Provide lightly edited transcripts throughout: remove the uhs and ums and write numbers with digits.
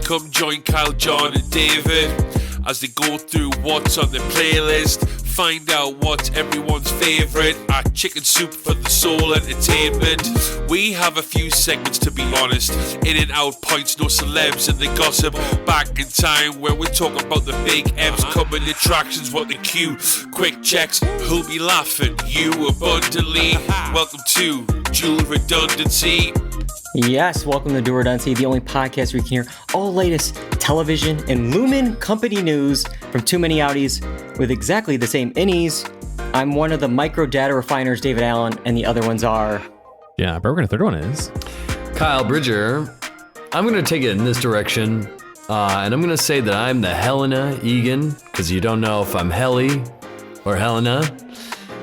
Come join Kyle, John and David as they go through what's on the playlist. Find out what's everyone's favourite at Chicken Soup for the Soul Entertainment. We have a few segments, to be honest. In and out points, no celebs and the gossip. Back in time where we're talking about the big M's, coming attractions, what the cue. Quick checks, who'll be laughing? You abundantly. Welcome to Dual Redundancy. Yes, welcome to Dual Redundancy, the only podcast where you can hear all the latest television and Lumen company news from too many outies with exactly the same innies. I'm one of the micro data refiners, David Allen, and the other ones are... Yeah, Brogan, a third one is... Kyle Bridger. I'm going to take it in this direction, and I'm going to say that I'm the Helena Egan, because you don't know if I'm Helly or Helena.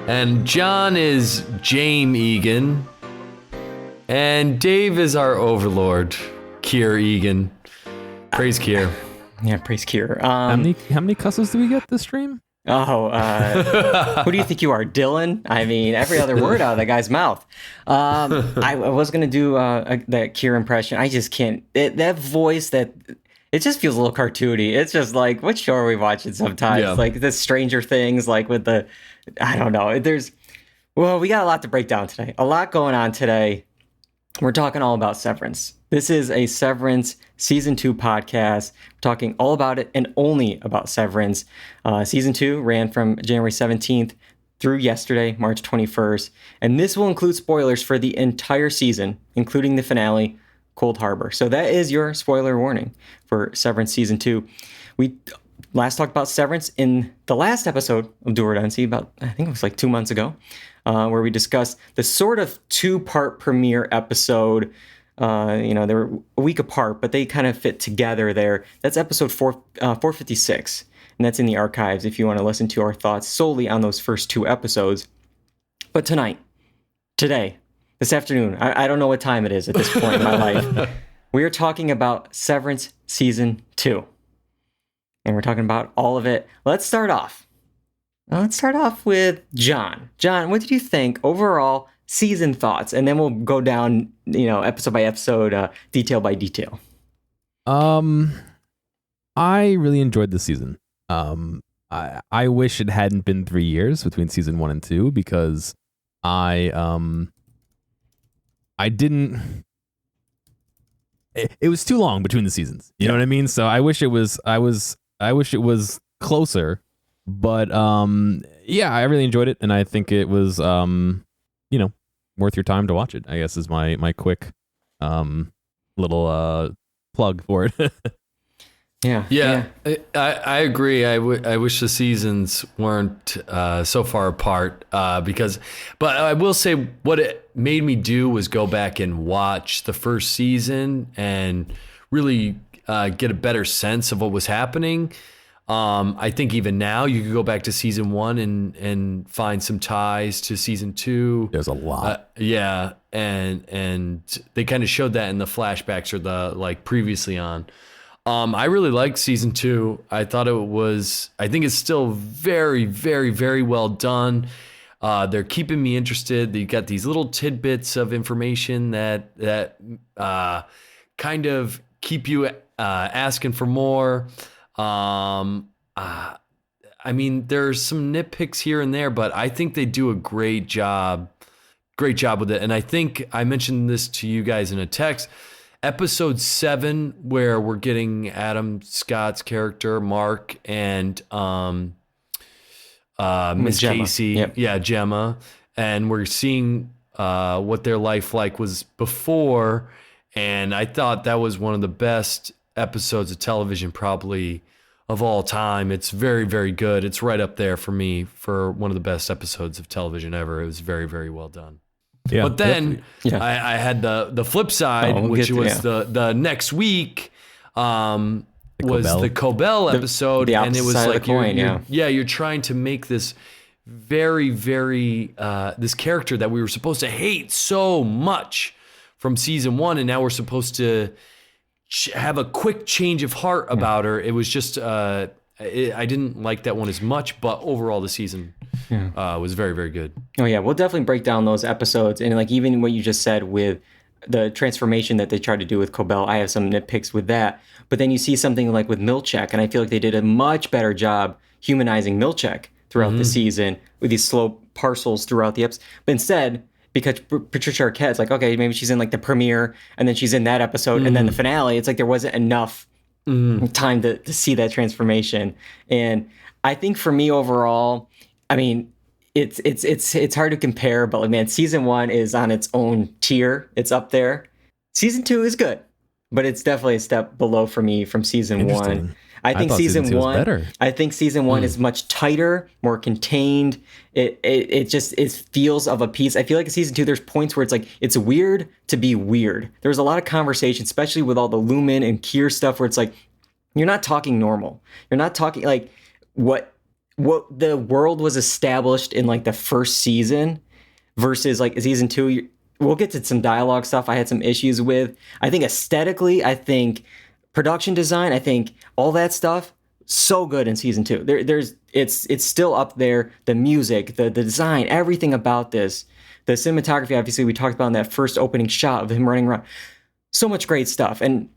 And John is James Egan. And Dave is our overlord, Kier Egan. Praise Kier. Yeah, praise Kier. How many cusses do we get this stream? Who do you think you are, Dylan? I mean, every other word out of that guy's mouth. I was going to do that Kier impression. I just can't. That voice, it just feels a little cartoony. It's just like, what show are we watching sometimes? Yeah. Like the Stranger Things, like with the, I don't know. We got a lot to break down today. A lot going on today. We're talking all about Severance. This is a Severance Season 2 podcast. We're talking all about it and only about Severance. Season 2 ran from January 17th through yesterday, March 21st. And this will include spoilers for the entire season, including the finale, Cold Harbor. So that is your spoiler warning for Severance Season 2. We last talked about Severance in the last episode of Dual Redundancy, I think it was like 2 months ago. Where we discussed the sort of two-part premiere episode. They were a week apart, but they kind of fit together there. That's episode 456, and that's in the archives if you want to listen to our thoughts solely on those first two episodes. But today, this afternoon, I don't know what time it is at this point in my life, we are talking about Severance Season 2. And we're talking about all of it. Let's start off with John. John, what did you think overall season thoughts? And then we'll go down, episode by episode, detail by detail. I really enjoyed the season. I wish it hadn't been 3 years between season 1 and 2 because I didn't. It was too long between the seasons. You know what I mean? So I wish it was. I wish it was closer. But yeah, I really enjoyed it, and I think it was worth your time to watch it, I guess is my quick little plug for it. Yeah. I agree. I wish the seasons weren't so far apart but I will say what it made me do was go back and watch the first season and really get a better sense of what was happening. I think even now you could go back to season 1 and find some ties to season 2. There's a lot. And they kind of showed that in the flashbacks or the previously on. I really liked season 2. I think it's still very, very, very well done. They're keeping me interested. They got these little tidbits of information that kind of keep you asking for more. I mean, there's some nitpicks here and there, but I think they do a great job with it. And I think I mentioned this to you guys in a text, episode 7, where we're getting Adam Scott's character, Mark, and, Miss Gemma. Casey. Yep. Yeah. Gemma. And we're seeing, what their life was before. And I thought that was one of the best episodes of television probably of all time. It's very, very good. It's right up there for me for one of the best episodes of television ever. It was very, very well done. Yeah, but then I had the flip side, which was the next week was the Cobell episode, and it was like coin, you're trying to make this very, very this character that we were supposed to hate so much from season 1, and now we're supposed to have a quick change of heart about her. It was just I didn't like that one as much, but overall the season was very, very good. Oh yeah, we'll definitely break down those episodes, and even what you just said with the transformation that they tried to do with Cobell. I have some nitpicks with that. But then you see something like with Milchek, and I feel like they did a much better job humanizing Milchek throughout the season with these slow parcels throughout the episode. But instead, because Patricia Arquette's like, okay, maybe she's in like the premiere, and then she's in that episode, and then the finale. It's like there wasn't enough time to see that transformation. And I think for me overall, I mean, it's hard to compare, but like, man, season 1 is on its own tier. It's up there. Season 2 is good, but it's definitely a step below for me from season 1. I think season 1 better. I think season 1 is much tighter, more contained. It feels of a piece. I feel like in season 2 there's points where it's like it's weird to be weird. There's a lot of conversation, especially with all the Lumen and Kier stuff, where it's like you're not talking normal. You're not talking like what the world was established in like the first season versus like season 2. We'll get to some dialogue stuff I had some issues with. I think aesthetically, I think production design, I think all that stuff, so good in season 2. It's still up there. The music, the design, everything about this, the cinematography, obviously we talked about in that first opening shot of him running around. So much great stuff. And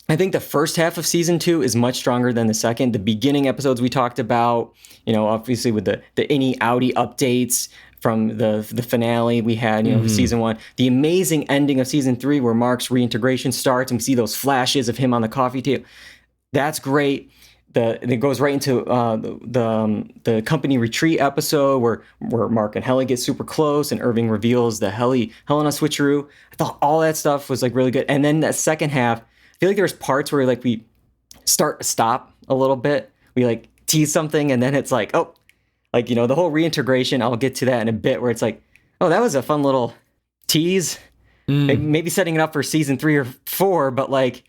I think the first half of season 2 is much stronger than the second. The beginning episodes we talked about, obviously with the innie outie updates from the finale we had, season 1. The amazing ending of season 3 where Mark's reintegration starts and we see those flashes of him on the coffee table. That's great. It goes right into the company retreat episode where Mark and Helly get super close and Irving reveals the Helena switcheroo. I thought all that stuff was like really good. And then that second half, I feel like there's parts where like we stop a little bit. We like tease something and then it's like, oh, like, the whole reintegration, I'll get to that in a bit, where it's like, oh, that was a fun little tease. Maybe setting it up for season 3 or 4, but like,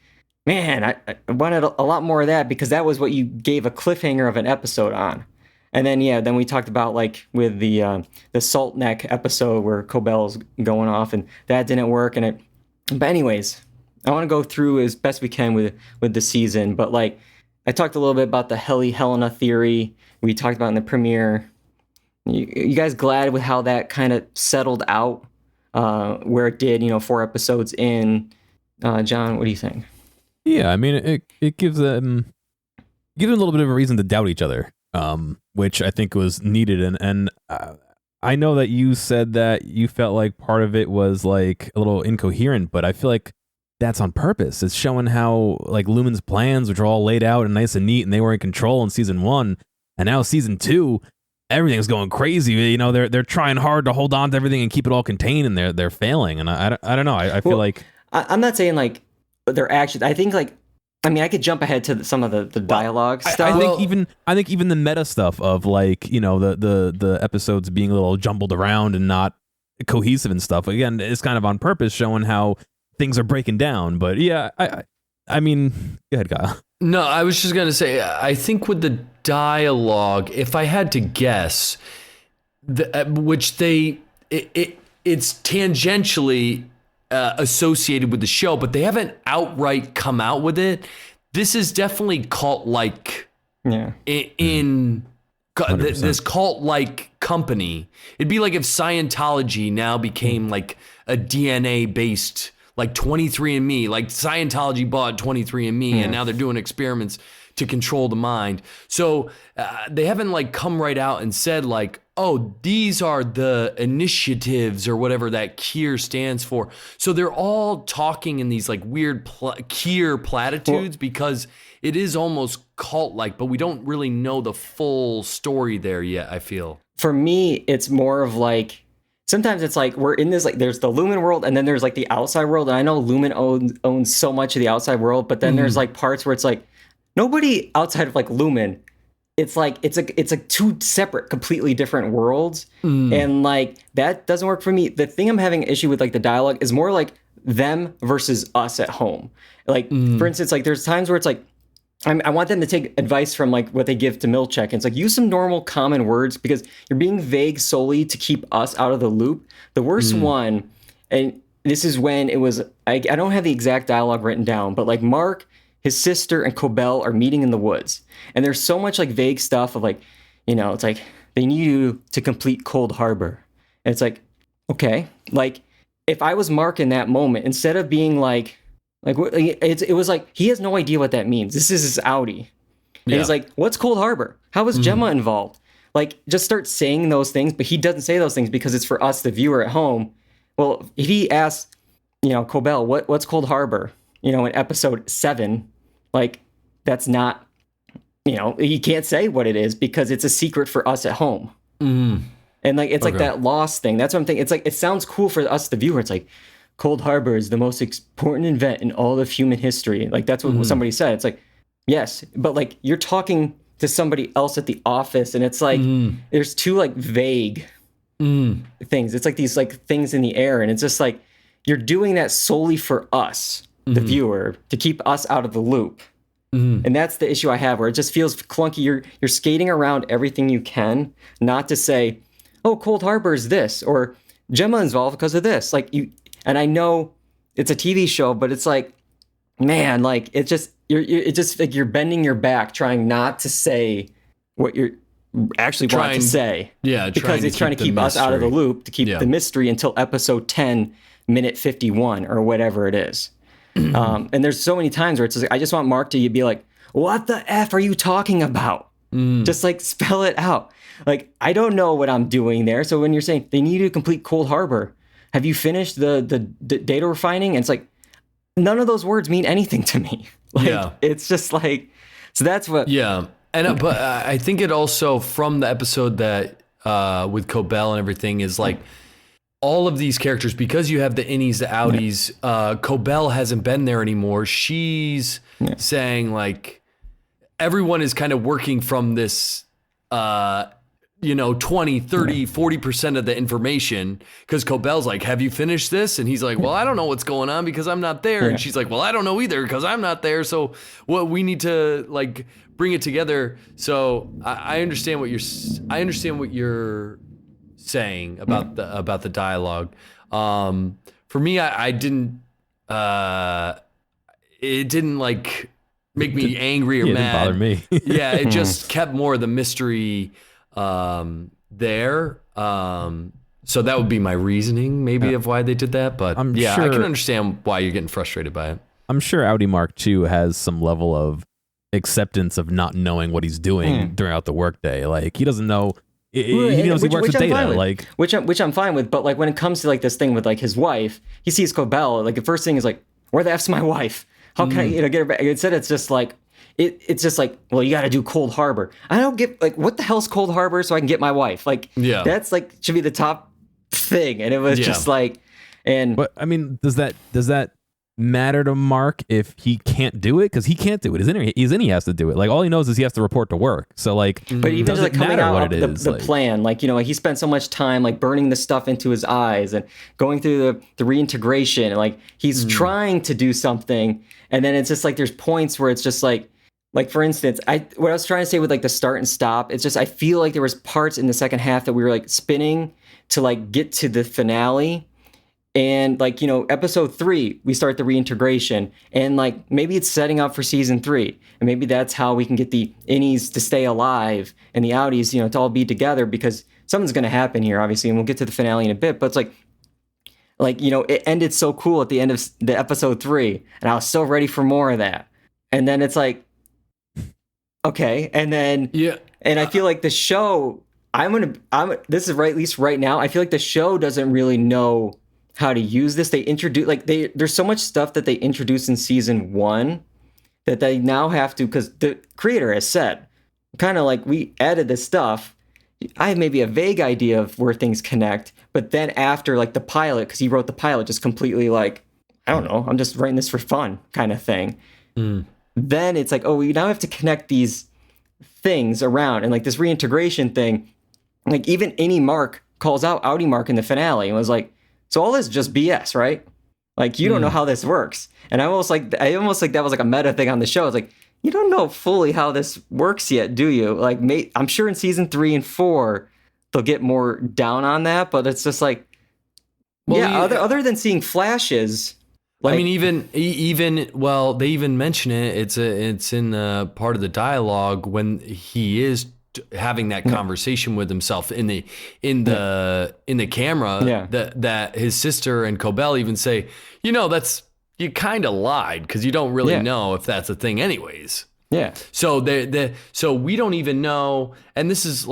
man, I wanted a lot more of that because that was what you gave a cliffhanger of an episode on. And then, then we talked about like with the Salt Neck episode where Cobell's going off and that didn't work. But anyways, I want to go through as best we can with the season, but like I talked a little bit about the Helena theory we talked about in the premiere. You guys glad with how that kind of settled out where it did, 4 episodes in? John, what do you think? Yeah, I mean, it gives them a little bit of a reason to doubt each other, which I think was needed. And I know that you said that you felt like part of it was like a little incoherent, but I feel like that's on purpose. It's showing how like Lumen's plans, which are all laid out and nice and neat, and they were in control in season 1, and now season 2, everything's going crazy. They're trying hard to hold on to everything and keep it all contained, and they're failing. And I don't know. I feel like I'm not saying like their actions. I think like I could jump ahead to some of the dialogue stuff. I think even the meta stuff of like the episodes being a little jumbled around and not cohesive and stuff. Again, it's kind of on purpose, showing how things are breaking down. But yeah, I mean, go ahead, Kyle. No, I was just gonna say, I think with the dialogue, if I had to guess, it's tangentially associated with the show, but they haven't outright come out with it. This is definitely cult-like. Yeah. This cult-like company. It'd be like if Scientology now became like a DNA-based, like 23andMe, like Scientology bought 23andMe, and now they're doing experiments to control the mind. So they haven't like come right out and said like, oh, these are the initiatives or whatever that Kier stands for. So they're all talking in these like weird Kier platitudes because it is almost cult-like, but we don't really know the full story there yet, I feel. For me, it's more of like, sometimes it's like we're in this, like there's the Lumen world and then there's like the outside world. And I know Lumen owns so much of the outside world, but then there's like parts where it's like nobody outside of like Lumen, it's like it's like two separate, completely different worlds. And like that doesn't work for me. The thing I'm having an issue with like the dialogue is more like them versus us at home. Like for instance, like there's times where it's like I want them to take advice from like what they give to Milchek. And it's like, use some normal common words because you're being vague solely to keep us out of the loop. The worst one, and this is when it was, I don't have the exact dialogue written down, but like Mark, his sister, and Cobell are meeting in the woods. And there's so much like vague stuff of like, it's like, they need you to complete Cold Harbor. And it's like, okay, like, if I was Mark in that moment, instead of being like it was like, he has no idea what that means. This is his outie. And he's like, what's Cold Harbor? How was Gemma involved? Like, just start saying those things, but he doesn't say those things because it's for us, the viewer at home. Well, if he asks, Cobell, what's Cold Harbor? In episode 7, like, that's not, he can't say what it is because it's a secret for us at home. And like, it's like that lost thing. That's what I'm thinking. It's like, it sounds cool for us, the viewer. It's like, Cold Harbor is the most important event in all of human history. Like, that's what somebody said. It's like, yes, but like, you're talking to somebody else at the office, and it's like, there's two like vague things. It's like these like things in the air, and it's just like, you're doing that solely for us, the viewer, to keep us out of the loop. And that's the issue I have, where it just feels clunky. You're skating around everything you can, not to say, oh, Cold Harbor is this, or Gemma involved because of this. Like, and I know it's a TV show, but it's like, man, like, it's just, it's just like you're bending your back trying not to say what you're actually trying to say. Yeah, because it's trying to keep us out of the loop, to keep the mystery until episode 10, minute 51, or whatever it is. And there's so many times where it's just like, I just want Mark to be like, what the F are you talking about? Just like spell it out. Like, I don't know what I'm doing there. So when you're saying they need to complete Cold Harbor, have you finished the data refining? And it's like, none of those words mean anything to me. Like, it's just like, so that's what. Yeah. And, but I think it also, from the episode that, with Cobell and everything, is like, all of these characters, because you have the innies, the outies, Cobell hasn't been there anymore. She's saying like, everyone is kind of working from this, 20, 30, 40% of the information, because Cobell's like, have you finished this? And he's like, well, I don't know what's going on because I'm not there. And she's like, well, I don't know either because I'm not there. So we need to like bring it together. So I understand what you're saying about the dialogue. For me, I didn't, it didn't like make me angry or mad. It didn't bother me. Yeah. It just kept more of the mystery there. So that would be my reasoning maybe of why they did that, but sure, I can understand why you're getting frustrated by it. I'm sure Audi Mark too has some level of acceptance of not knowing what he's doing throughout the workday. Like, he doesn't know, he knows he works with data, like, which I'm fine with. But like, when it comes to like this thing with like his wife, he sees Cobell, like the first thing is like, where the F's my wife? How can I get her back? Instead, it's just like, it's just like, well, you got to do Cold Harbor. I don't get, like, what the hell's Cold Harbor so I can get my wife? Like, that's like, should be the top thing. And it was just like, but I mean, does that matter to Mark if he can't do it? Because he can't do it. He's in, he has to do it. Like, all he knows is he has to report to work. So like, but even just like coming out of the plan, like, like he spent so much time like burning the stuff into his eyes and going through the reintegration, and like he's trying to do something, and then it's just like there's points where it's just like for instance, what I was trying to say with like the start and stop, it's just, I feel like there was parts in the second half that we were like spinning to like get to the finale. And like, episode 3, we start the reintegration, and like, maybe it's setting up for season 3. And maybe that's how we can get the innies to stay alive and the outies, to all be together, because something's going to happen here, obviously. And we'll get to the finale in a bit, but it's like, it ended so cool at the end of the episode 3. And I was so ready for more of that. And then it's like, okay. And then, and I feel like the show, this is right, at least right now, I feel like the show doesn't really know how to use this. They introduce, like, there's so much stuff that they introduced in season 1 that they now have to, because the creator has said, kind of like, we added this stuff. I have maybe a vague idea of where things connect, but then after like the pilot, because he wrote the pilot just completely like, I don't know, I'm just writing this for fun kind of thing. Then it's like, oh, we now have to connect these things around, and like this reintegration thing, like even Innie Mark calls out Audi Mark in the finale and was like, so all this is just BS, right? Like, you don't know how this works. And I almost like that was like a meta thing on the show. It's like, you don't know fully how this works yet, do you? Like, I'm sure in season 3 and 4 they'll get more down on that, but it's just like, other than seeing flashes. Like, I mean, even well, they even mention it. It's in part of the dialogue when he is having that conversation with himself in the camera. That his sister and Cobell even say, you kind of lied because you don't really know if that's a thing, anyways. Yeah. So so we don't even know, and this is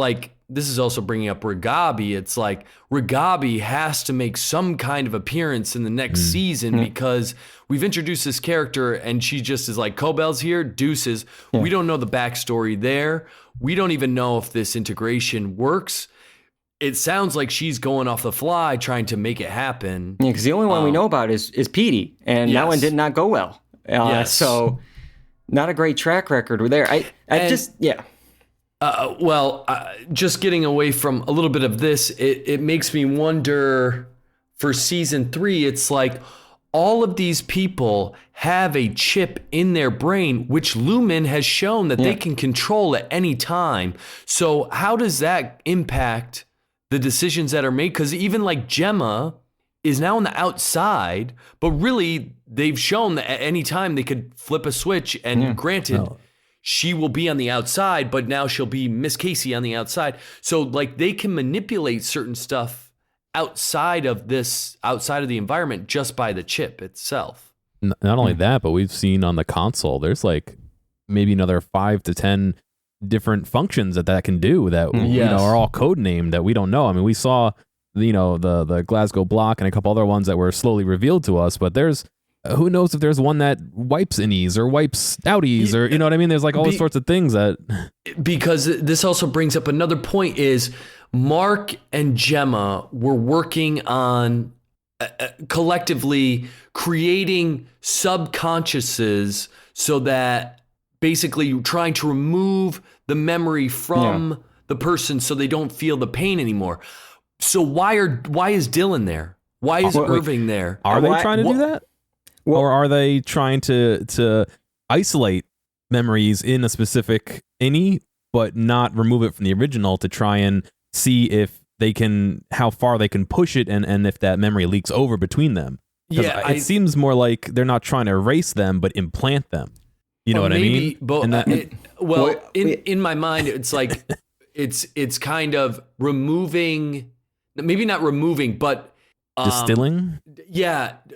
also bringing up Ragabi. It's like Ragabi has to make some kind of appearance in the next season because we've introduced this character and she just is like, Cobell's here, deuces. Yeah. We don't know the backstory there. We don't even know if this integration works. It sounds like she's going off the fly trying to make it happen. Yeah, because the only one we know about is Petey, and that one did not go well. So not a great track record there. Just getting away from a little bit of this, it makes me wonder for season 3, it's like all of these people have a chip in their brain, which Lumen has shown that they can control at any time. So how does that impact the decisions that are made? Because even like Gemma is now on the outside, but really they've shown that at any time they could flip a switch, and granted, she will be on the outside, but now she'll be Miss Casey on the outside. So like they can manipulate certain stuff outside of the environment just by the chip itself. Not only that, but we've seen on the console, there's like maybe another 5 to 10 different functions that can do that are all code named that we don't know. I mean, we saw the Glasgow block and a couple other ones that were slowly revealed to us, but there's who knows if there's one that wipes innies or wipes outies or you know what I mean? There's like all sorts of things that because this also brings up another point is Mark and Gemma were working on collectively creating subconsciouses so that basically trying to remove the memory from the person so they don't feel the pain anymore. So why is Dylan there? Why is Irving there? Are they trying to do that? Or are they trying to isolate memories in a specific innie, but not remove it from the original to try and see if they can, how far they can push it and if that memory leaks over between them? Yeah, it seems more like they're not trying to erase them, but implant them. You know what I mean? But in my mind, it's like it's kind of removing, maybe not removing, but distilling.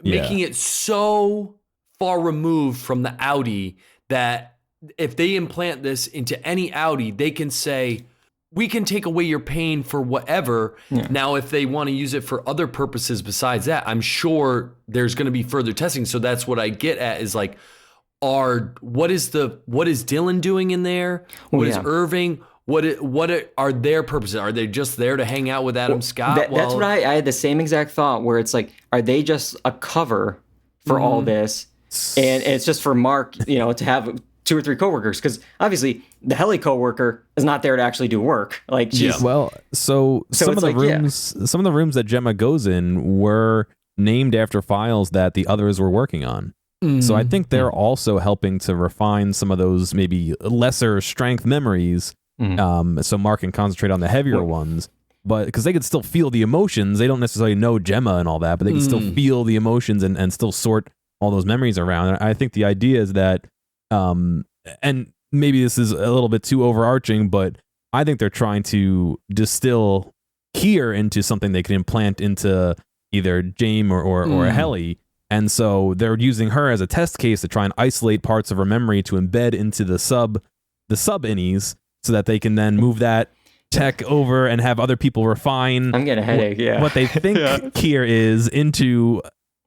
Making it so far removed from the Audi that if they implant this into any Audi, they can say, we can take away your pain for whatever. Yeah. Now, if they want to use it for other purposes besides that, I'm sure there's going to be further testing. So that's what I get at is like, what is Dylan doing in there? What is Irving? What are their purposes? Are they just there to hang out with Adam Scott? That's what I had the same exact thought where it's like, are they just a cover for all this? And it's just for Mark, to have 2 or 3 coworkers, because obviously the heli coworker is not there to actually do work. Like, well, so some of the rooms that Gemma goes in were named after files that the others were working on. So I think they're also helping to refine some of those maybe lesser strength memories. So Mark can concentrate on the heavier ones, but because they could still feel the emotions, they don't necessarily know Gemma and all that, but they can still feel the emotions and still sort all those memories around. And I think the idea is that, and maybe this is a little bit too overarching, but I think they're trying to distill Kier into something they can implant into either Jaime or a Heli. And so they're using her as a test case to try and isolate parts of her memory to embed into the sub innies so that they can then move that tech over and have other people refine. I'm getting a headache. What they think Kier is into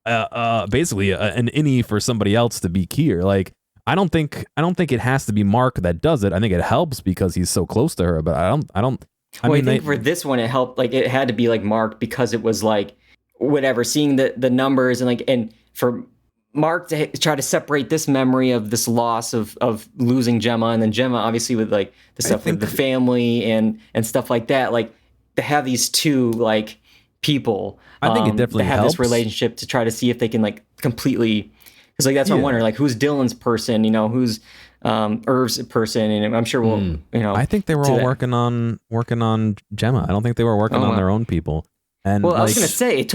basically an innie for somebody else to be Kier. Like, I don't think it has to be Mark that does it. I think it helps because he's so close to her, but I think for this one it helped, like it had to be like Mark because it was like whatever, seeing the numbers and for Mark to try to separate this memory of this loss of losing Gemma, and then Gemma obviously with like the stuff with the family and stuff like that, like to have these two like people, I think it definitely to have helps. This relationship to try to see if they can like completely, because like that's what I'm wondering, like who's Dylan's person, who's Irv's person, and I'm sure we'll I think they were all working on Gemma. I don't think they were working on their own people. And I was gonna say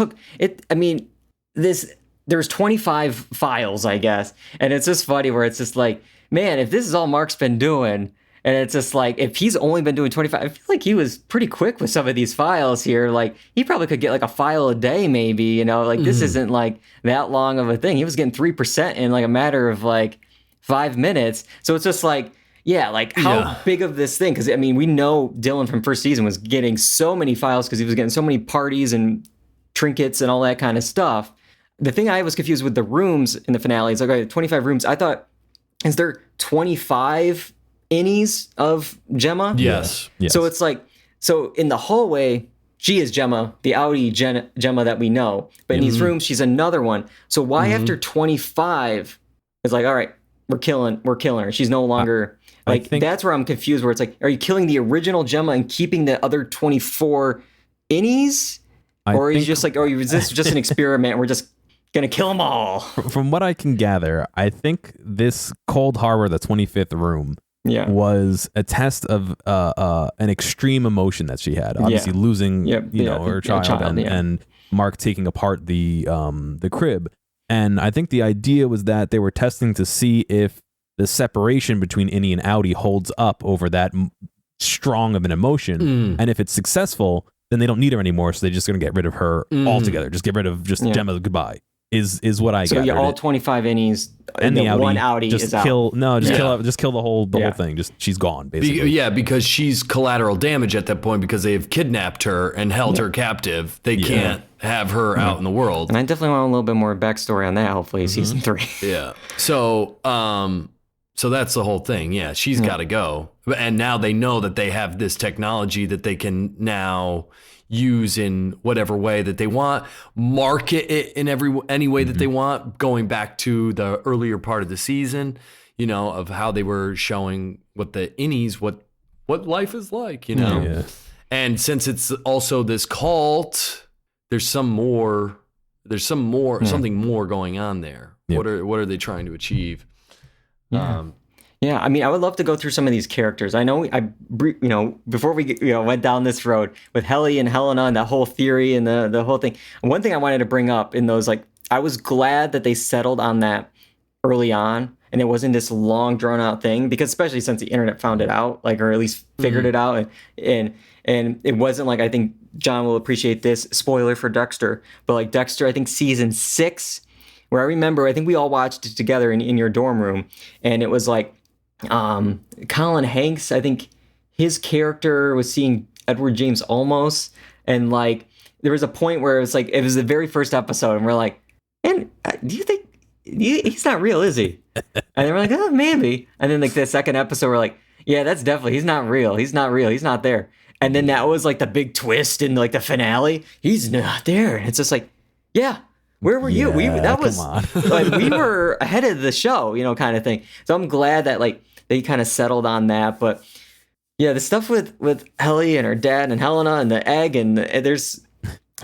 there's 25 files, I guess, and it's just funny where it's just like, man, if this is all Mark's been doing, And it's just like, if he's only been doing 25, I feel like he was pretty quick with some of these files here. Like, he probably could get like a file a day, maybe, you know, like this isn't like that long of a thing. He was getting 3% in like a matter of like 5 minutes. So it's just like, yeah, like how big of this thing? Because I mean, we know Dylan from first season was getting so many files because he was getting so many parties and trinkets and all that kind of stuff. The thing I was confused with the rooms in the finale is like, okay, 25 rooms. I thought, is there 25 innies of Gemma? Yes. So it's like, so in the hallway, she is Gemma, the Audi Gemma that we know. But in these rooms, she's another one. So why after 25, it's like, all right, we're killing her. She's no longer, that's where I'm confused, where it's like, are you killing the original Gemma and keeping the other 24 innies? Or is just like, oh, is this just an experiment? We're just going to kill them all. From what I can gather, I think this Cold Harbor, the 25th room, was a test of an extreme emotion that she had. Obviously, losing her child, and Mark taking apart the crib. And I think the idea was that they were testing to see if the separation between Innie and Audi holds up over that strong of an emotion. And if it's successful, then they don't need her anymore. So they're just going to get rid of her altogether. Just get rid of Gemma. Goodbye. Is what I got. So all 25 innies and the Audi, one Audi just is kill, out. No, just kill the whole thing. Just she's gone basically. Because she's collateral damage at that point because they've kidnapped her and held her captive. They can't have her out in the world. And I definitely want a little bit more backstory on that. Hopefully, season 3. Yeah. So that's the whole thing. Yeah, she's got to go. And now they know that they have this technology that they can now use in whatever way that they want, market it in any way that they want, going back to the earlier part of the season, you know, of how they were showing what the innies, what life is like, you know. Yeah. And since it's also this cult, there's something more going on there. What are they trying to achieve? Yeah, I mean, I would love to go through some of these characters. I know, before we went down this road with Helly and Helena and that whole theory and the whole thing. One thing I wanted to bring up in those, like, I was glad that they settled on that early on, and it wasn't this long drawn out thing, because especially since the internet found it out, like, or at least figured it out, and it wasn't like, I think John will appreciate this, spoiler for Dexter, but like Dexter, I think season 6, where I think we all watched it together in your dorm room, and it was like, Colin Hanks, I think his character was seeing Edward James Olmos, and like there was a point where it was the very first episode, and we're like, and do you think he's not real, is he? And they were like, oh, maybe. And then like the second episode, we're like, yeah, that's definitely, he's not real, he's not there. And then that was like the big twist in like the finale, he's not there, and it's just like, yeah. Where were you? That was like, we were ahead of the show, kind of thing. So I'm glad that like they kind of settled on that. But yeah, the stuff with Helly and her dad and Helena and the egg, and there's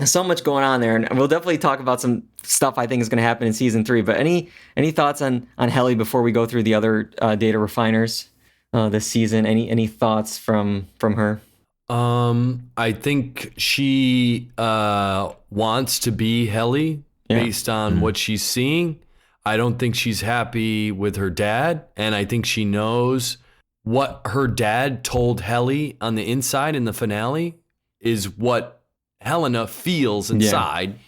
so much going on there. And we'll definitely talk about some stuff I think is going to happen in season 3. But any thoughts on Helly before we go through the other data refiners this season? Any thoughts from her? I think she wants to be Helly. Based on what she's seeing. I don't think she's happy with her dad, and I think she knows what her dad told Helly on the inside in the finale is what Helena feels inside.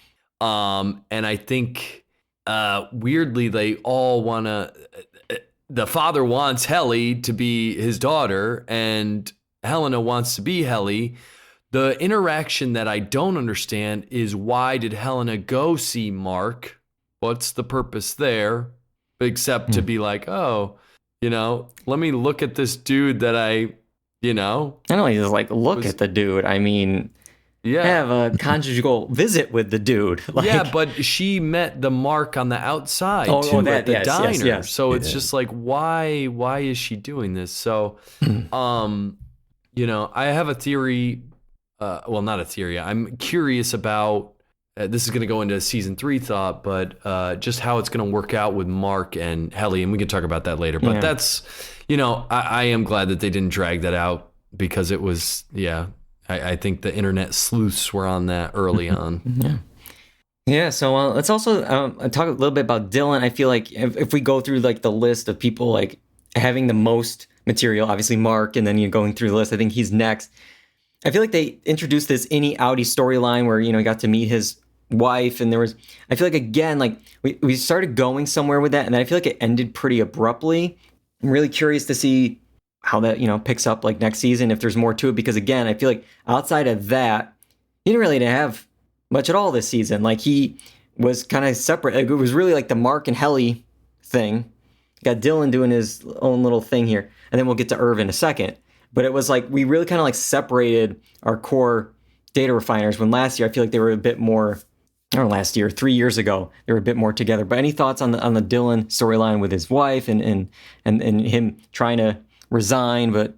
And I think weirdly they all want to, the father wants Helly to be his daughter, and Helena wants to be Helly. The interaction that I don't understand is, why did Helena go see Mark? What's the purpose there? Except to be like, oh, let me look at this dude that I don't only just like look at the dude. I mean, have a conjugal visit with the dude. Like, but she met the Mark on the outside at the diner. Yes. So it's just like, why is she doing this? So, I have a theory. Well, not a theory. I'm curious about, this is going to go into season 3 thought, but just how it's going to work out with Mark and Helly, and we can talk about that later. But that's, I am glad that they didn't drag that out, because it was, I think the internet sleuths were on that early on. Yeah, so let's also talk a little bit about Dylan. I feel like if we go through like the list of people like having the most material. Obviously, Mark, and then going through the list, I think he's next. I feel like they introduced this innie outie storyline where he got to meet his wife, and I feel like again, like we started going somewhere with that, and then I feel like it ended pretty abruptly. I'm really curious to see how that picks up like next season, if there's more to it, because again, I feel like outside of that, he didn't really have much at all this season. Like he was kind of separate. Like, it was really like the Mark and Helly thing. Got Dylan doing his own little thing here, and then we'll get to Irv in a second. But it was like we really kind of like separated our core data refiners, when last year I feel like they were a bit more, or last year, 3 years ago, they were a bit more together. But any thoughts on the Dylan storyline with his wife and him trying to resign, but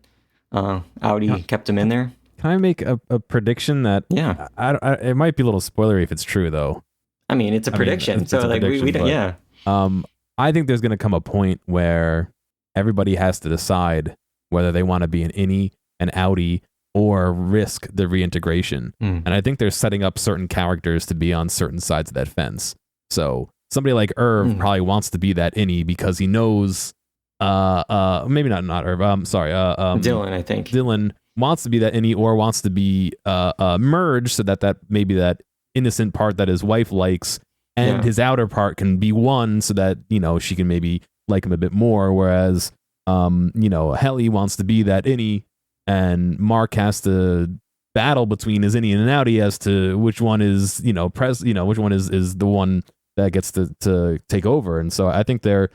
Audi kept him in there? Can I make a prediction that? Yeah, it might be a little spoilery if it's true though. I mean, it's a prediction, so like we don't. Yeah. I think there's going to come a point where everybody has to decide whether they want to be an innie, an outie, or risk the reintegration. And I think they're setting up certain characters to be on certain sides of that fence. So somebody like Irv probably wants to be that innie because he knows, maybe not Irv. Dylan, I think. Dylan wants to be that innie or wants to be merged so that maybe that innocent part that his wife likes and his outer part can be one, so that she can maybe like him a bit more. Whereas Helly wants to be that innie, and Mark has to battle between his innie and an outie as to which one is which one is the one that gets to take over. And so I think they're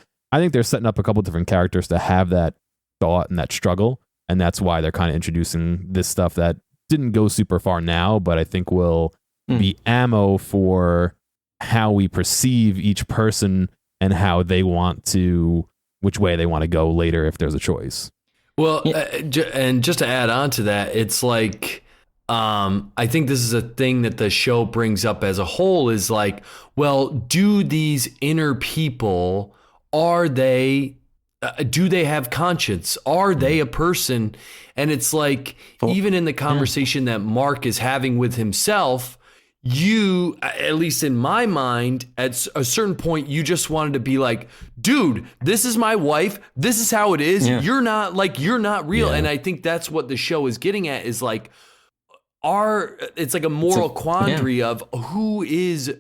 setting up a couple different characters to have that thought and that struggle, and that's why they're kind of introducing this stuff that didn't go super far now, but I think will be ammo for how we perceive each person and how they want to, which way they want to go later if there's a choice. Well, and just to add on to that, it's like, I think this is a thing that the show brings up as a whole, is like, well, do these inner people, do they have conscience? Are they a person? And it's like, even in the conversation that Mark is having with himself, you, at least in my mind, at a certain point, you just wanted to be like, dude, this is my wife. This is how it is. Yeah. You're not real. Yeah. And I think that's what the show is getting at, is like, it's like a moral quandary of who is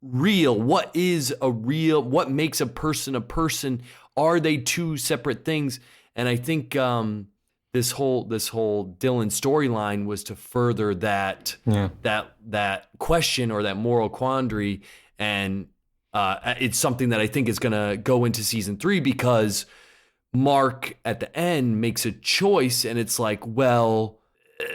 real? What makes a person? Are they two separate things? And I think, this whole Dylan storyline was to further that question or that moral quandary, and it's something that I think is going to go into season 3, because Mark at the end makes a choice, and it's like, well,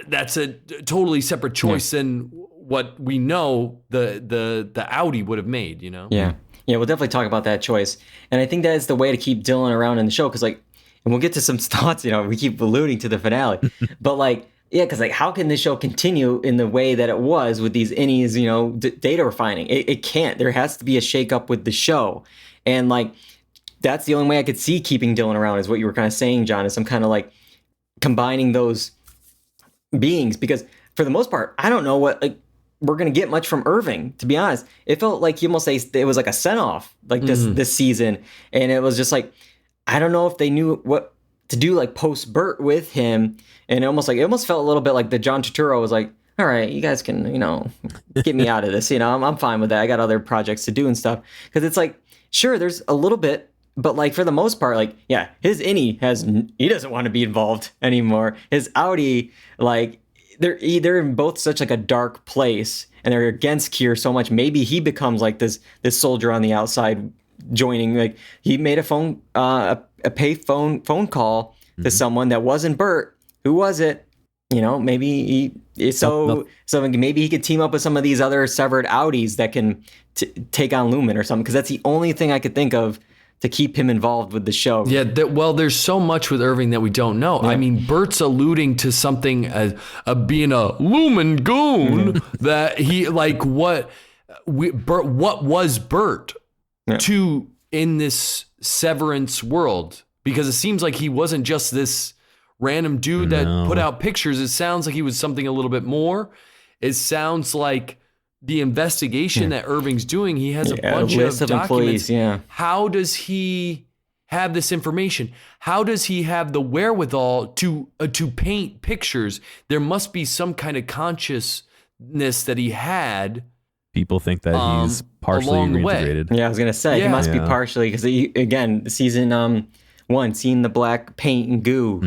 that's a totally separate choice than what we know the outie would have made, Yeah, we'll definitely talk about that choice, and I think that is the way to keep Dylan around in the show, because and we'll get to some thoughts, we keep alluding to the finale, but because how can this show continue in the way that it was with these innies, data refining? It can't. There has to be a shakeup with the show. And that's the only way I could see keeping Dylan around, is what you were kind of saying, John, is some kind of combining those beings, because for the most part, I don't know what we're going to get much from Irving, to be honest. It felt like you almost say it was like a send-off this season. And it was just I don't know if they knew what to do post Bert with him, and it almost felt a little bit like the John Turturro was like, all right, you guys can get me out of this, I'm fine with that. I got other projects to do and stuff, because it's sure, there's a little bit, but for the most part, his innie he doesn't want to be involved anymore. His outie, they're in both such a dark place, and they're against Kier so much. Maybe he becomes this soldier on the outside, joining. He made a pay phone call to someone that wasn't Bert. Who was it? Maybe maybe he could team up with some of these other severed outies that can take on Lumen or something, because that's the only thing I could think of to keep him involved with the show. Yeah, there's so much with Irving that we don't know. Yeah. I mean, Bert's alluding to something as being a Lumen goon that he what was Bert to in this Severance world, because it seems like he wasn't just this random dude that put out pictures. It sounds like he was something a little bit more. It sounds like the investigation that Irving's doing, he has a bunch of documents. Employees, How does he have this information? How does he have the wherewithal to paint pictures? There must be some kind of consciousness that he had. People think that he's partially along the way. reintegrated. Yeah, I was gonna say he must be partially, because again, season 1, seeing the black paint and goo,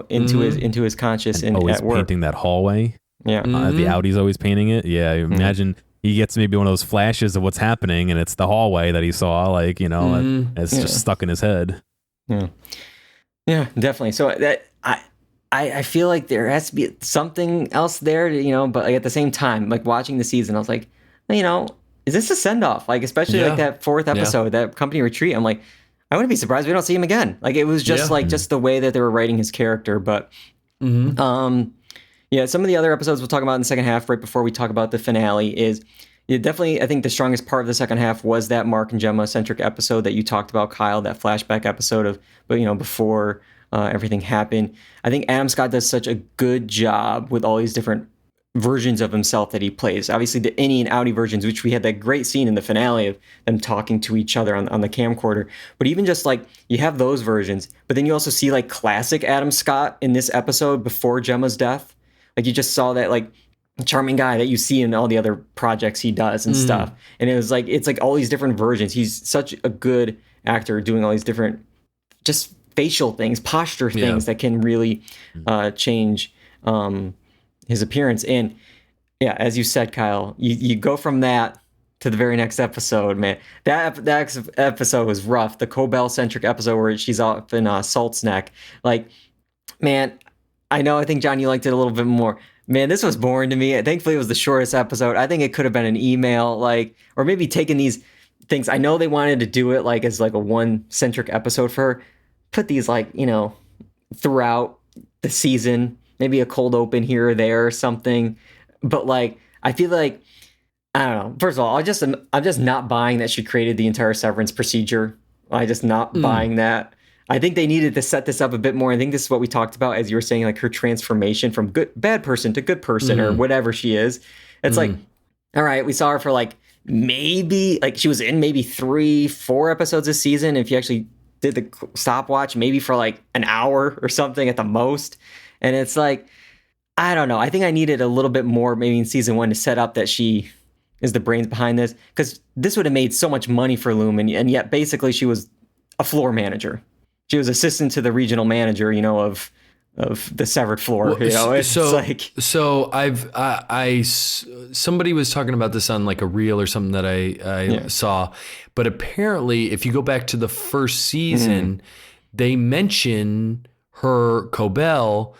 into his conscious and always at work. painting that hallway. Yeah, The Audi's always painting it. Yeah, imagine he gets maybe one of those flashes of what's happening, and it's the hallway that he saw. Like, it's just stuck in his head. Yeah, definitely. So that I feel like there has to be something else there, but like at the same time, like watching the season, I was like, is this a send off? Like, especially like that 4th episode, that company retreat. I'm like, I wouldn't be surprised if we don't see him again. Like, it was just just the way that they were writing his character. But some of the other episodes we'll talk about in the second half, right before we talk about the finale, is definitely, I think the strongest part of the second half was that Mark and Gemma centric episode that you talked about, Kyle, that flashback episode of, before everything happened. I think Adam Scott does such a good job with all these different versions of himself that he plays. Obviously the innie and outie versions, which we had that great scene in the finale of them talking to each other on the camcorder. But even just like, you have those versions, but then you also see like classic Adam Scott in this episode before Gemma's death. Like, you just saw that like charming guy that you see in all the other projects he does and stuff. And it's like all these different versions. He's such a good actor doing all these different just facial things, posture things that can really change his appearance. And as you said, Kyle, you go from that to the very next episode, man. That episode was rough. The Cobell centric episode where she's off in Salt's Neck. Like, man, I think, John, you liked it a little bit more. Man, this was boring to me. Thankfully, it was the shortest episode. I think it could have been an email, like, or maybe taking these things. I know they wanted to do it like as like a one centric episode for her. Put these like, throughout the season, maybe a cold open here or there or something. But like, I feel like, I don't know. First of all, I'm just not buying that she created the entire Severance procedure. I'm just not buying that. I think they needed to set this up a bit more. I think this is what we talked about, as you were saying, like her transformation from bad person to good person or whatever she is. It's like, all right, we saw her for like maybe, like she was in maybe 3-4 episodes this season. If you actually did the stopwatch, maybe for like an hour or something at the most. And it's like, I don't know. I think I needed a little bit more maybe in season 1 to set up that she is the brains behind this, because this would have made so much money for Loom. And yet basically she was a floor manager. She was assistant to the regional manager, of the severed floor. Somebody was talking about this on like a reel or something that I saw, but apparently if you go back to the first season, they mention her, Cobell,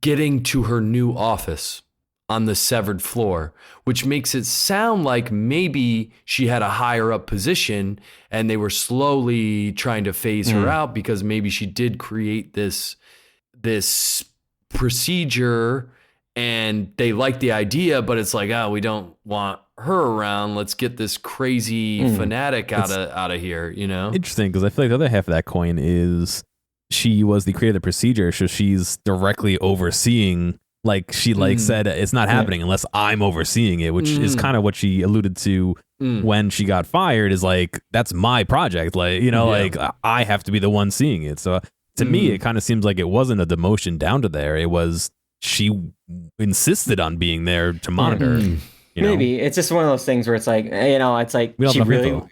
getting to her new office on the severed floor, which makes it sound like maybe she had a higher up position and they were slowly trying to phase her out, because maybe she did create this procedure and they like the idea, but it's like, we don't want her around. Let's get this crazy fanatic out of here, Interesting, because I feel like the other half of that coin is she was the creator of the procedure, so she's directly overseeing. Like she said, it's not happening unless I'm overseeing it, which is kind of what she alluded to when she got fired, is like, that's my project. Like, like I have to be the one seeing it. So to me, it kind of seems like it wasn't a demotion down to there. It was, she insisted on being there to monitor. Maybe it's just one of those things where it's like, it's like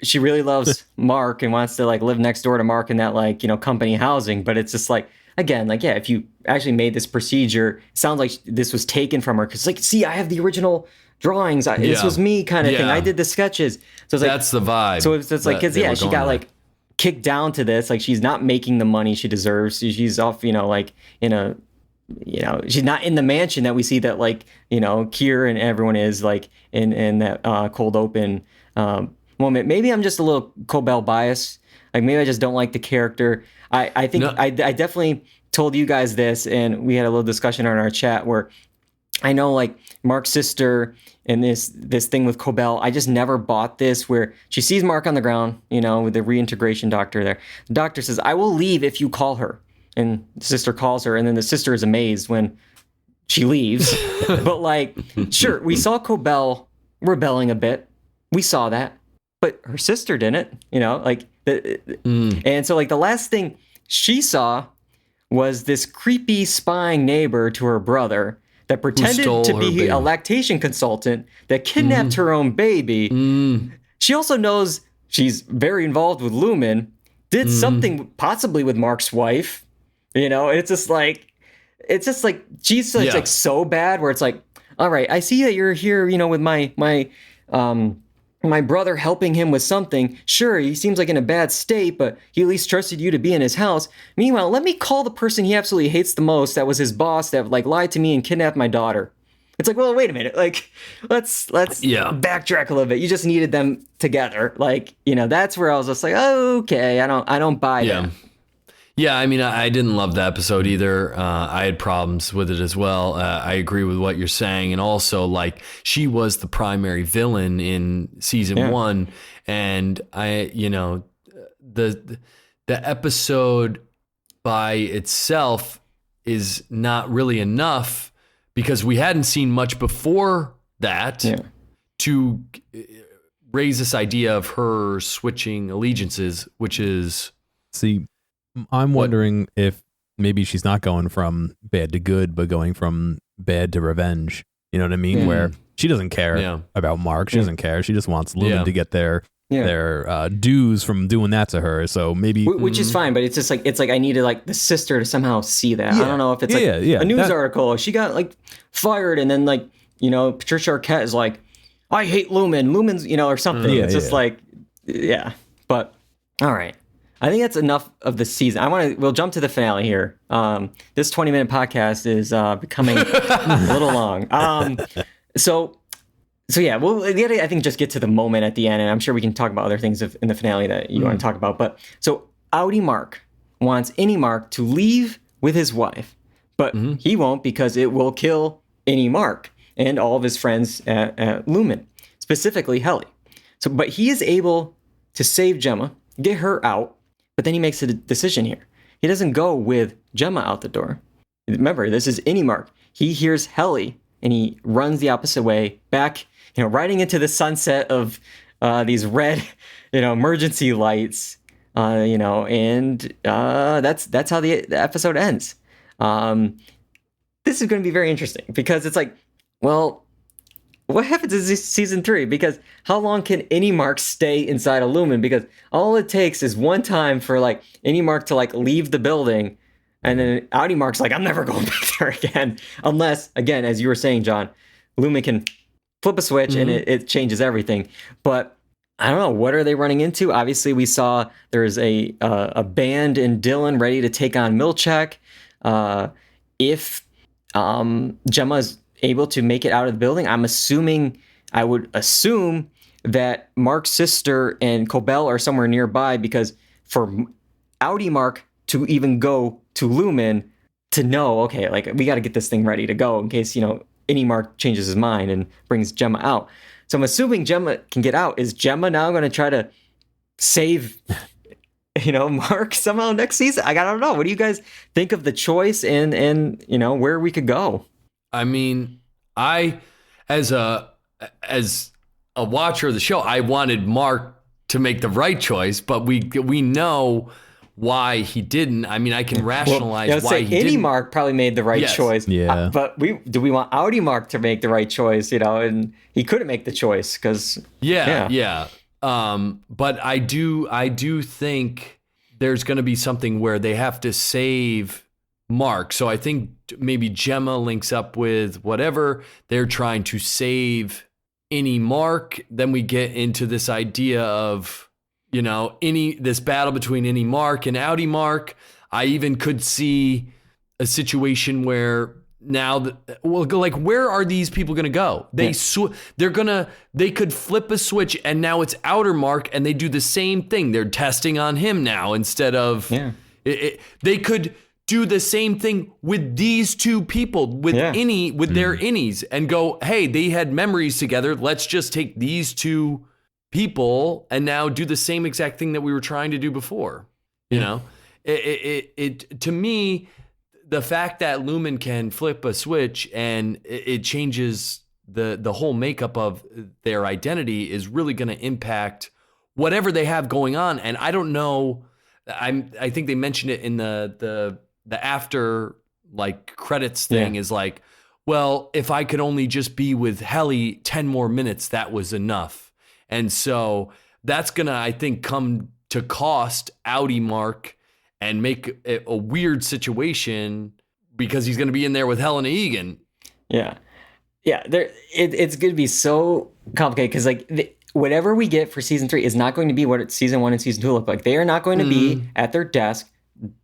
she really loves Mark and wants to like live next door to Mark in that like, company housing. But it's just like, again, like, if you actually made this procedure, it sounds like this was taken from her. Because, like, see, I have the original drawings. This was me kind of thing. I did the sketches. So it's like, that's the vibe. So it's like, because, she got, like, kicked down to this. Like, she's not making the money she deserves. She's off, like, in a, she's not in the mansion that we see that, like, Kier and everyone is, like, in that cold open moment. Maybe I'm just a little Cobell biased. Like, maybe I just don't like the character. I think I definitely told you guys this, and we had a little discussion on our chat where I know, like, Mark's sister and this thing with Cobell, I just never bought this, where she sees Mark on the ground, with the reintegration doctor there. The doctor says, "I will leave if you call her." And the sister calls her, and then the sister is amazed when she leaves. But, like, sure, we saw Cobell rebelling a bit. We saw that. but her sister didn't, like, and so like the last thing she saw was this creepy spying neighbor to her brother that pretended to be a lactation consultant that kidnapped her own baby. She also knows she's very involved with Lumen, did something possibly with Mark's wife. It's just like she's like so bad where it's like, all right, I see that you're here, with my brother helping him with something. Sure, he seems like in a bad state, but he at least trusted you to be in his house. Meanwhile, let me call the person he absolutely hates the most, that was his boss, that like lied to me and kidnapped my daughter. It's like, well, wait a minute. Like, let's backtrack a little bit. You just needed them together. Like, that's where I was just like, oh, okay, I don't buy that. Yeah, I mean, I didn't love the episode either. I had problems with it as well. I agree with what you're saying. And also, like, she was the primary villain in season 1. And the episode by itself is not really enough because we hadn't seen much before that to raise this idea of her switching allegiances, which is... See, I'm wondering if maybe she's not going from bad to good, but going from bad to revenge. You know what I mean? Where she doesn't care about Mark. She doesn't care. She just wants Lumen to get their dues from doing that to her. So maybe, which is fine, but it's just like I needed like the sister to somehow see that. I don't know if it's a news article. She got like fired, and then like Patricia Arquette is like, I hate Lumen. Lumen's or something. It's just like But all right. I think that's enough of the season. We'll jump to the finale here. This 20-minute podcast is becoming a little long. So yeah, we'll I think just get to the moment at the end, and I'm sure we can talk about other things in the finale that you want to talk about. But so Audi Mark wants Innie Mark to leave with his wife, but he won't because it will kill Innie Mark and all of his friends at Lumen, specifically Helly. But he is able to save Gemma, get her out. But then he makes a decision here. He doesn't go with Gemma out the door. Remember, this is Innie Mark. He hears Helly, and he runs the opposite way back, riding into the sunset of these red, emergency lights, and that's how the episode ends. This is going to be very interesting because it's like, well, what happens in season 3? Because how long can Innie Mark stay inside a Lumen? Because all it takes is one time for like Innie Mark to like leave the building, and then Audi Mark's like, I'm never going back there again. Unless, again, as you were saying, John, Lumen can flip a switch and it changes everything. But I don't know, what are they running into? Obviously, we saw there's a band in Dylan ready to take on Milchek. If Gemma's able to make it out of the building, I would assume that Mark's sister and Cobell are somewhere nearby, because for Audi Mark to even go to Lumen to know, okay, like we got to get this thing ready to go in case, Innie Mark changes his mind and brings Gemma out. So I'm assuming Gemma can get out. Is Gemma now going to try to save, Mark somehow next season? I don't know. What do you guys think of the choice and where we could go? I mean, as a watcher of the show, I wanted Mark to make the right choice, but we know why he didn't. I mean, I can rationalize why he didn't. Innie Mark probably made the right choice. Yeah. But do we want Audi Mark to make the right choice? And he couldn't make the choice because but I do think there's going to be something where they have to save Mark. So I think maybe Gemma links up with whatever they're trying to save Innie Mark. Then we get into this idea of, this battle between Innie Mark and Audi Mark. I even could see a situation where now, where are these people going to go? They could flip a switch and now it's Outer Mark and they do the same thing. They're testing on him now instead of, they could do the same thing with these two people, with Innie, with their innies, and go, hey, they had memories together. Let's just take these two people and now do the same exact thing that we were trying to do before. It to me, the fact that Lumen can flip a switch and it changes the whole makeup of their identity is really going to impact whatever they have going on. And I don't know. I think they mentioned it in the after like credits thing is like, well, if I could only just be with Helly 10 more minutes, that was enough. And so that's gonna, I think, come to cost Audi Mark and make it a weird situation because he's gonna be in there with Helena Egan. Yeah. It's going to be so complicated because like whatever we get for season 3 is not going to be what season 1 and season 2 look like. They are not going to be at their desk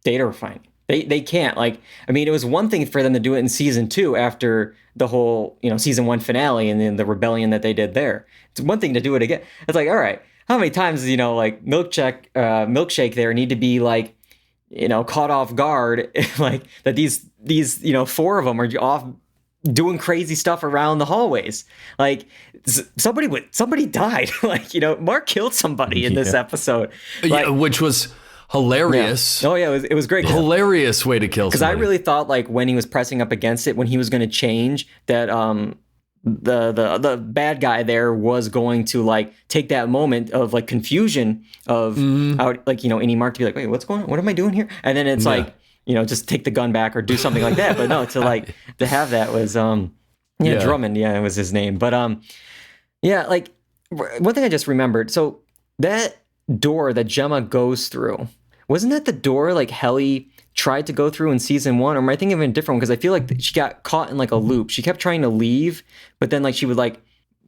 data refining. They can't. Like, I mean, it was one thing for them to do it in season 2 after the whole, season 1 finale and then the rebellion that they did there. It's one thing to do it again. It's like, all right, how many times does, like milkshake there need to be like, caught off guard, like that these 4 of them are off doing crazy stuff around the hallways. Like somebody died. Like, Mark killed somebody in this episode. Like, which was hilarious. Yeah. Oh yeah, it was great. Hilarious way to kill somebody. Because I really thought like when he was pressing up against it, when he was going to change, that the bad guy there was going to like take that moment of like confusion of out, like Innie Mark to be like, wait, what's going on? What am I doing here? And then it's like, just take the gun back or do something like that. But no, to have that was Drummond, it was his name. But like one thing I just remembered. So that door that Gemma goes through, wasn't that the door like Helly tried to go through in season 1? Or am I thinking of a different one? Because I feel like she got caught in like a loop. She kept trying to leave, but then like she would like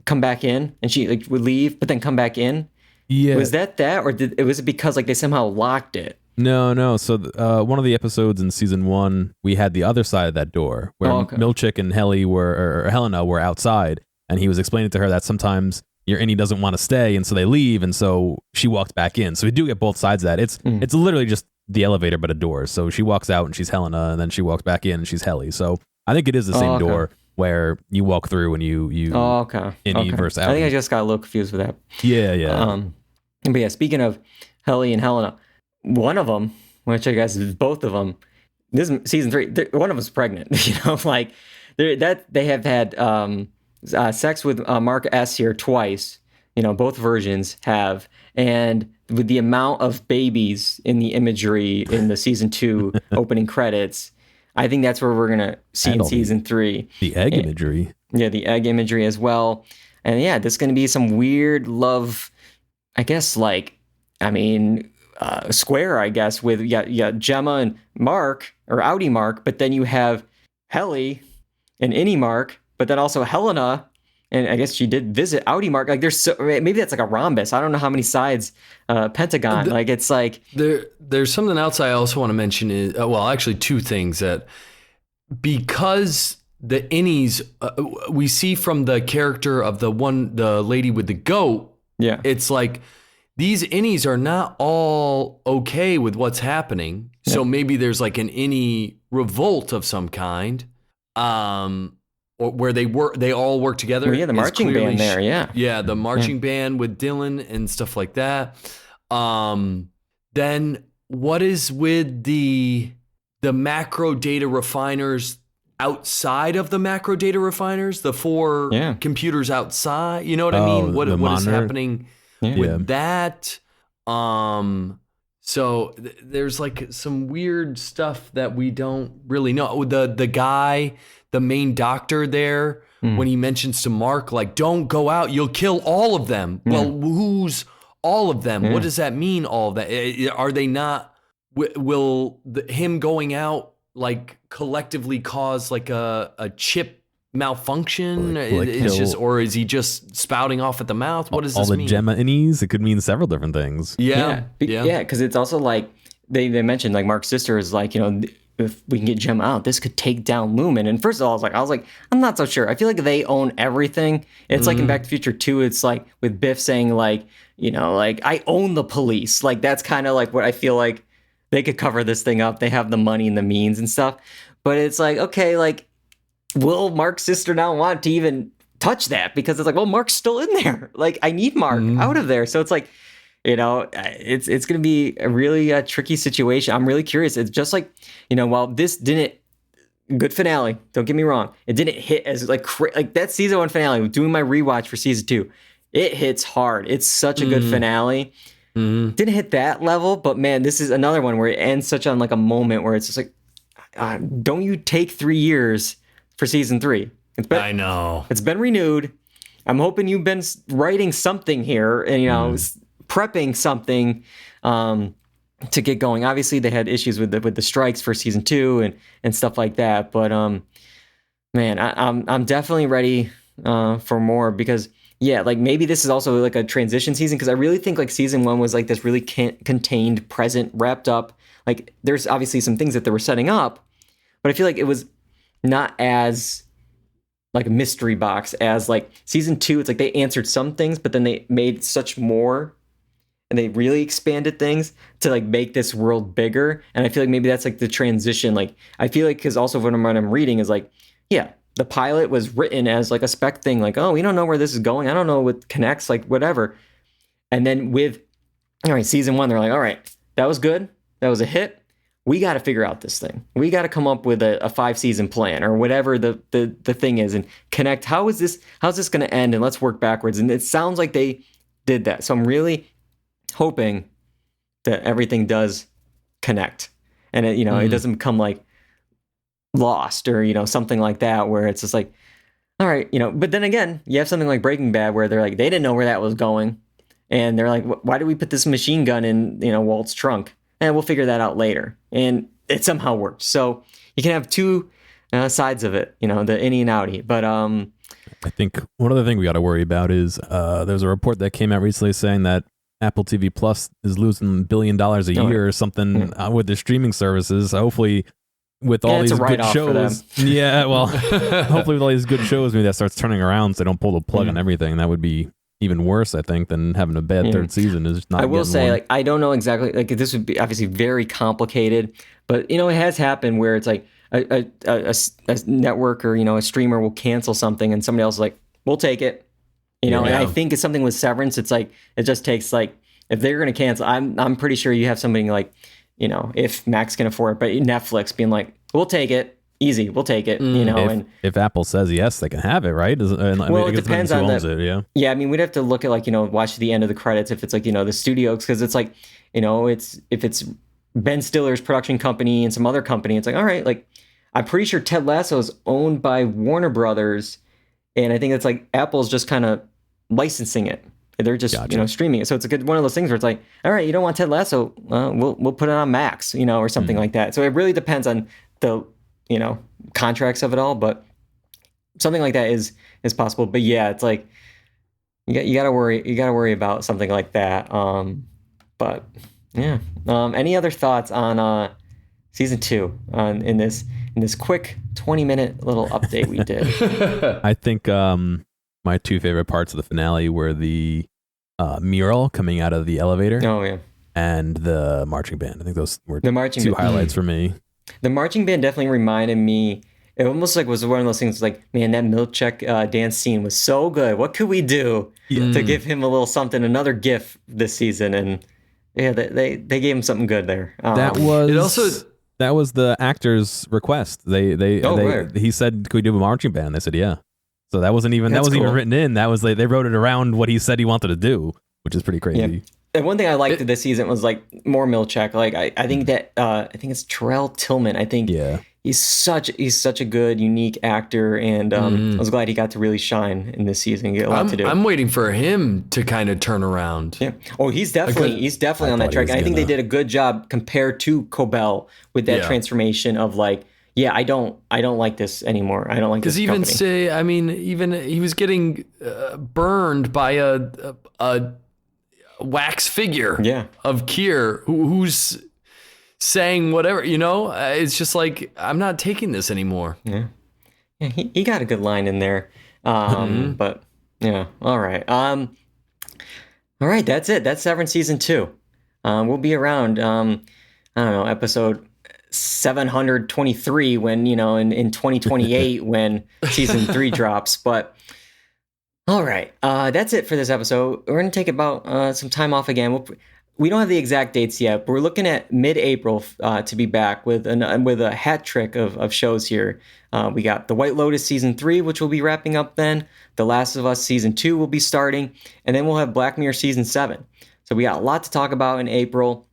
come back in, and she like would leave, but then come back in. Yeah. Was that or was it because like they somehow locked it? No. So one of the episodes in season 1, we had the other side of that door where Milchick and Helly or Helena were outside, and he was explaining to her that sometimes your innie doesn't want to stay, and so they leave, and so she walked back in. So we do get both sides of that. It's literally just the elevator but a door. So she walks out and she's Helena, and then she walks back in and she's Helly. So I think it is the same door where you walk through and you innie versus out. I think I just got a little confused with that. Yeah. But yeah, speaking of Helly and Helena, one of them, which I guess is both of them, this is season 3, one of them's pregnant. Like they have had sex with Mark S here twice. Both versions have, and with the amount of babies in the imagery in the season 2 opening credits, I think that's where we're gonna see in season 3 the egg imagery. Yeah, the egg imagery as well. And yeah, there's gonna be some weird love, I guess. Like, I mean, square, I guess, with Gemma and Mark, or Audi Mark, but then you have Helly and Innie Mark, but then also Helena, and I guess she did visit Audi Mark. Like, there's maybe that's like a rhombus. I don't know how many sides, pentagon. Like, it's like there's something else I also want to mention is actually 2 things that because the innies we see from the character of the lady with the goat. Yeah, it's like these innies are not all okay with what's happening. Yeah. So maybe there's like an innie revolt of some kind. Or where they all work together. Well, yeah, the marching band there, yeah, the marching band with Dylan and stuff like that. Then what is with the macro data refiners outside of the macro data refiners? The 4 computers outside. You know what I mean? What is happening with that? So there's like some weird stuff that we don't really know. The guy, the main doctor there, when he mentions to Mark, like, don't go out, you'll kill all of them. Yeah. Well, who's all of them? Yeah. What does that mean, all of that? Are they not, will him going out, like, collectively cause, like, a chip malfunction? Or is he just spouting off at the mouth? What does this mean? All the Gemma innies? It could mean several different things. Yeah, because it's also, like, they mentioned, like, Mark's sister is like, if we can get Gemma out, this could take down Lumen. And first of all, I was like, I'm not so sure. I feel like they own everything. It's like in Back to the Future 2, it's like with Biff saying like, like, I own the police. Like, that's kind of like what I feel like they could cover this thing up. They have the money and the means and stuff. But it's like, okay, like, will Mark's sister not want to even touch that? Because it's like, well, Mark's still in there. Like, I need Mark out of there. So it's like, it's going to be a really tricky situation. I'm really curious. It's just like, while this didn't, good finale, don't get me wrong, it didn't hit as like that season 1 finale, doing my rewatch for season 2, it hits hard. It's such a good finale. Didn't hit that level, but man, this is another one where it ends such on like a moment where it's just like, don't you take 3 years for season 3? I know. It's been renewed. I'm hoping you've been writing something here and, prepping something to get going. Obviously, they had issues with the strikes for season 2 and stuff like that. But man, I'm definitely ready for more because like maybe this is also like a transition season because I really think like season 1 was like this really contained, present, wrapped up. Like there's obviously some things that they were setting up, but I feel like it was not as like a mystery box as like season 2. It's like they answered some things, but then they made such more and they really expanded things to like make this world bigger. And I feel like maybe that's like the transition. Like I feel like because also what I'm reading is like, the pilot was written as like a spec thing. Like, oh, we don't know where this is going. I don't know what connects, like whatever. And then with, all right, season 1, they're like, all right, that was good. That was a hit. We got to figure out this thing. We got to come up with a 5-season plan or whatever the thing is and connect. How's this going to end? And let's work backwards. And it sounds like they did that. So I'm really hoping that everything does connect and it, it doesn't become like Lost or, something like that where it's just like, all right, but then again, you have something like Breaking Bad where they're like, they didn't know where that was going. And they're like, why did we put this machine gun in, Walt's trunk? And we'll figure that out later. And it somehow worked. So you can have two sides of it, the innie and outie. But I think one other thing we got to worry about is there's a report that came out recently saying that Apple TV Plus is losing $1 billion a year or something with their streaming services. Hopefully, with all these good shows, hopefully with all these good shows, maybe that starts turning around so they don't pull the plug on everything. That would be even worse, I think, than having a bad third season. Is not. I will say, like, I don't know exactly. Like, this would be obviously very complicated, but it has happened where it's like a network or a streamer will cancel something, and somebody else is like, "We'll take it." And I think it's something with Severance. It's like it just takes like if they're going to cancel, I'm pretty sure you have something like if Max can afford it, but Netflix being like, "We'll take it." Easy, we'll take it, and if Apple says yes, they can have it, right? It depends on it, yeah. I mean, we'd have to look at like watch the end of the credits if it's like the studio, because it's like it's if it's Ben Stiller's production company and some other company, it's like all right, like I'm pretty sure Ted Lasso is owned by Warner Brothers, and I think it's like Apple's just kind of licensing it. They're just streaming it, so it's a good one of those things where it's like all right, you don't want Ted Lasso, we'll put it on Max, or something like that. So it really depends on the contracts of it all, but something like that is possible. But yeah, it's like you gotta worry about something like that. But yeah. Any other thoughts on season 2 in this quick 20-minute little update we did? I think my two favorite parts of the finale were the mural coming out of the elevator. Oh yeah. And the marching band. I think those were two highlights for me. The marching band definitely reminded me. It almost like was one of those things like, man, that Milkshake dance scene was so good. What could we do to give him a little something, another gift this season? And yeah, they gave him something good there. That was the actor's request. He said, "Could we do a marching band?" They said, "Yeah." So that wasn't even cool. even written in. That was like they wrote it around what he said he wanted to do, which is pretty crazy. Yeah. And one thing I liked this season was like more Milkshake. Like I think that I think it's Terrell Tillman. I think he's such a good, unique actor, and I was glad he got to really shine in this season. Get a lot to do. I'm waiting for him to kind of turn around. Yeah. Oh, he's definitely on that track. And I think they did a good job compared to Cobell with that transformation of like, yeah, I don't like this anymore. I don't like this company. Even he was getting burned by a wax figure of Keir who's saying whatever, it's just like, I'm not taking this anymore. Yeah, he got a good line in there. But yeah, all right. All right, that's it. That's Severance season 2. We'll be around, I don't know, episode 723 when, in 2028 when season 3 drops. But all right, that's it for this episode. We're going to take about some time off again. we don't have the exact dates yet, but we're looking at mid-April to be back with a hat trick of shows here. We got The White Lotus Season 3, which will be wrapping up then. The Last of Us Season 2 will be starting. And then we'll have Black Mirror Season 7. So we got a lot to talk about in April.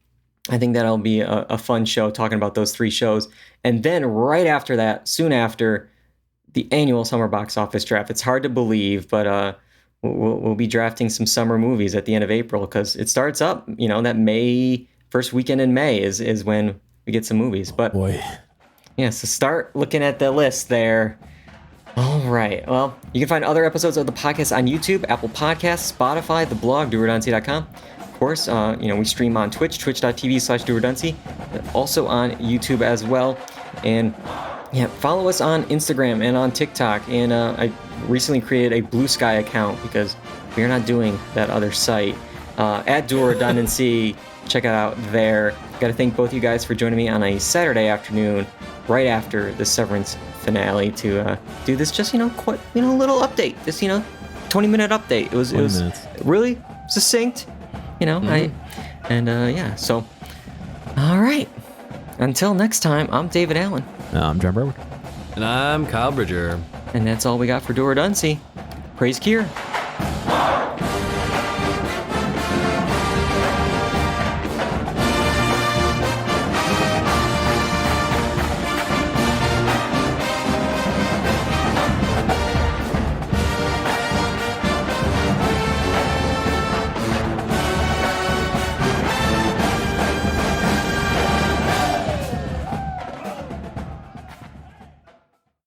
I think that'll be a fun show talking about those 3 shows. And then right after that, soon after, the annual summer box office draft. It's hard to believe, but we'll be drafting some summer movies at the end of April because it starts up, that first weekend in May is when we get some movies. But boy. Yeah, so start looking at the list there. All right. Well, you can find other episodes of the podcast on YouTube, Apple Podcasts, Spotify, the blog, doorduncy.com. Of course, we stream on Twitch, twitch.tv/doorduncy, also on YouTube as well. And yeah, follow us on Instagram and on TikTok. And I recently created a Blue Sky account because we are not doing that other site. At Do Redundancy, check it out there. Got to thank both you guys for joining me on a Saturday afternoon, right after the Severance finale, to do this just little update. This 20-minute update. It was really succinct. So all right. Until next time, I'm David Allen. I'm John Broward. And I'm Kyle Bridger. And that's all we got for Do Redundancy. Praise Kier.